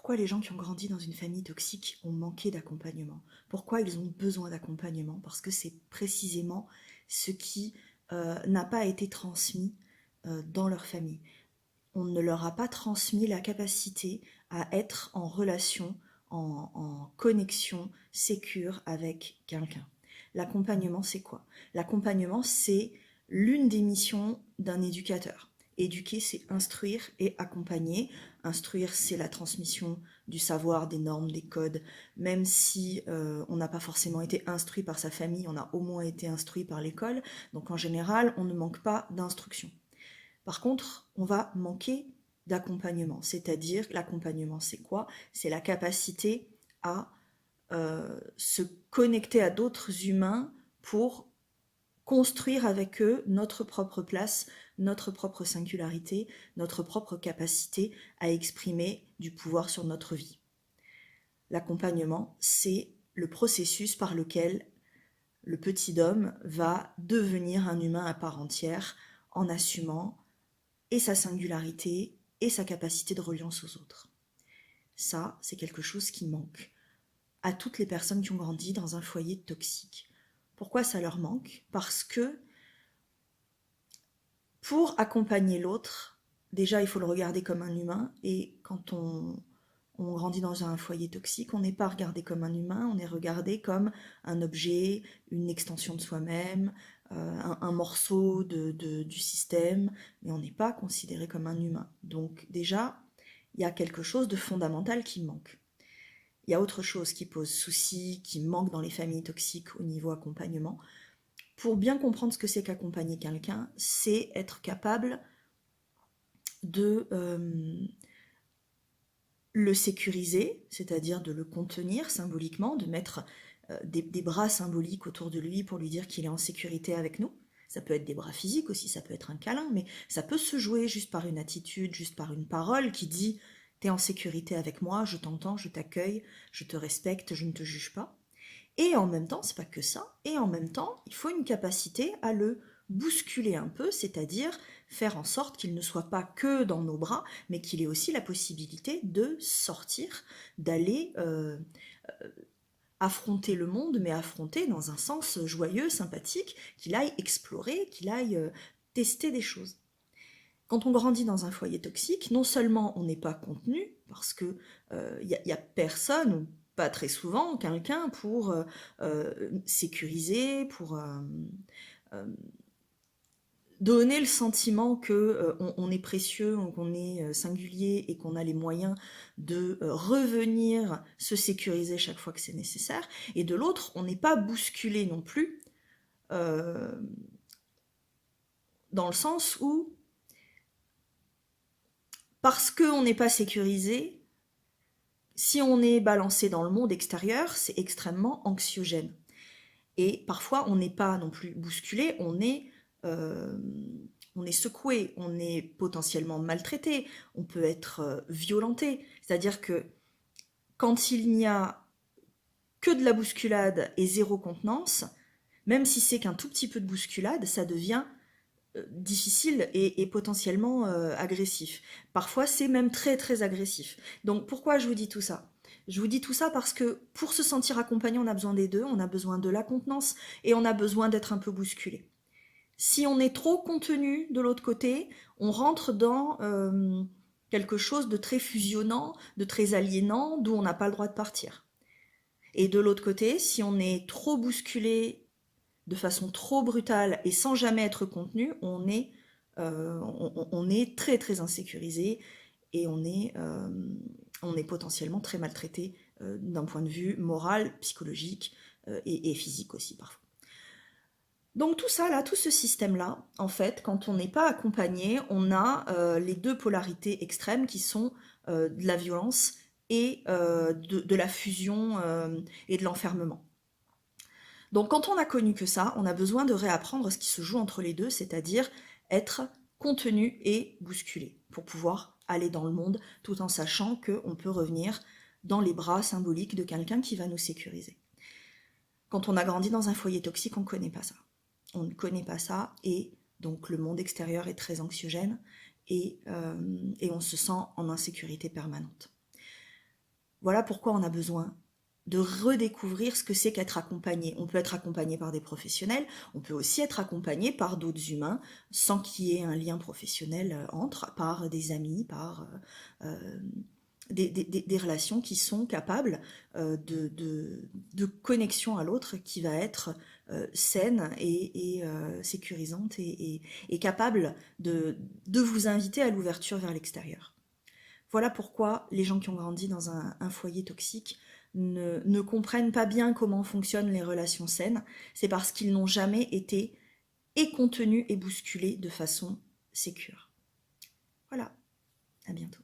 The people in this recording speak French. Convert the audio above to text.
pourquoi les gens qui ont grandi dans une famille toxique ont manqué d'accompagnement? Pourquoi ils ont besoin d'accompagnement? Parce que c'est précisément ce qui n'a pas été transmis dans leur famille. On ne leur a pas transmis la capacité à être en relation, en connexion sécure avec quelqu'un. L'accompagnement, c'est quoi? L'accompagnement, c'est l'une des missions d'un éducateur. Éduquer, c'est instruire et accompagner. Instruire, c'est la transmission du savoir, des normes, des codes. Même si on n'a pas forcément été instruit par sa famille, on a au moins été instruit par l'école. Donc en général, on ne manque pas d'instruction. Par contre, on va manquer d'accompagnement. C'est-à-dire, l'accompagnement, c'est quoi? C'est la capacité à se connecter à d'autres humains pour construire avec eux notre propre place, notre propre singularité, notre propre capacité à exprimer du pouvoir sur notre vie. L'accompagnement, c'est le processus par lequel le petit homme va devenir un humain à part entière en assumant et sa singularité et sa capacité de reliance aux autres. Ça, c'est quelque chose qui manque à toutes les personnes qui ont grandi dans un foyer toxique. Pourquoi ça leur manque? Parce que pour accompagner l'autre, déjà, il faut le regarder comme un humain, et quand on grandit dans un foyer toxique, on n'est pas regardé comme un humain, on est regardé comme un objet, une extension de soi-même, un morceau du système, mais on n'est pas considéré comme un humain. Donc déjà, il y a quelque chose de fondamental qui manque. Il y a autre chose qui pose souci, qui manque dans les familles toxiques au niveau accompagnement. Pour bien comprendre ce que c'est qu'accompagner quelqu'un, c'est être capable de le sécuriser, c'est-à-dire de le contenir symboliquement, de mettre des bras symboliques autour de lui pour lui dire qu'il est en sécurité avec nous. Ça peut être des bras physiques aussi, ça peut être un câlin, mais ça peut se jouer juste par une attitude, juste par une parole qui dit « t'es en sécurité avec moi, je t'entends, je t'accueille, je te respecte, je ne te juge pas ». Et en même temps, c'est pas que ça, et en même temps, il faut une capacité à le bousculer un peu, c'est-à-dire faire en sorte qu'il ne soit pas que dans nos bras, mais qu'il ait aussi la possibilité de sortir, d'aller affronter le monde, mais affronter dans un sens joyeux, sympathique, qu'il aille explorer, qu'il aille tester des choses. Quand on grandit dans un foyer toxique, non seulement on n'est pas contenu, parce que y a personne, ou pas très souvent, quelqu'un pour sécuriser, pour donner le sentiment que on est précieux, qu'on est singulier et qu'on a les moyens de revenir se sécuriser chaque fois que c'est nécessaire. Et de l'autre, on n'est pas bousculé non plus, euh, dans le sens où, parce qu'on n'est pas sécurisé, si on est balancé dans le monde extérieur, c'est extrêmement anxiogène. Et parfois, on n'est pas non plus bousculé, on est secoué, on est potentiellement maltraité, on peut être violenté. C'est-à-dire que quand il n'y a que de la bousculade et zéro contenance, même si c'est qu'un tout petit peu de bousculade, ça devient difficile et potentiellement agressif. Parfois, c'est même très très agressif. Donc pourquoi je vous dis tout ça? Je vous dis tout ça parce que pour se sentir accompagné, on a besoin des deux, on a besoin de la contenance et on a besoin d'être un peu bousculé. Si on est trop contenu de l'autre côté, on rentre dans quelque chose de très fusionnant, de très aliénant, d'où on n'a pas le droit de partir. Et de l'autre côté, si on est trop bousculé de façon trop brutale et sans jamais être contenu, on est très très insécurisé et on est potentiellement très maltraité d'un point de vue moral, psychologique et physique aussi parfois. Donc tout ça là, tout ce système-là, en fait, quand on n'est pas accompagné, on a les deux polarités extrêmes qui sont de la violence et de la fusion et de l'enfermement. Donc quand on a connu que ça, on a besoin de réapprendre ce qui se joue entre les deux, c'est-à-dire être contenu et bousculé, pour pouvoir aller dans le monde tout en sachant qu'on peut revenir dans les bras symboliques de quelqu'un qui va nous sécuriser. Quand on a grandi dans un foyer toxique, on ne connaît pas ça. On ne connaît pas ça, et donc le monde extérieur est très anxiogène, et on se sent en insécurité permanente. Voilà pourquoi on a besoin de redécouvrir ce que c'est qu'être accompagné. On peut être accompagné par des professionnels, on peut aussi être accompagné par d'autres humains sans qu'il y ait un lien professionnel entre, par des amis, par des relations qui sont capables de connexion à l'autre qui va être saine et sécurisante et capable de vous inviter à l'ouverture vers l'extérieur. Voilà pourquoi les gens qui ont grandi dans un foyer toxique ne comprennent pas bien comment fonctionnent les relations saines. C'est parce qu'ils n'ont jamais été et contenus et bousculés de façon sécure. Voilà, à bientôt.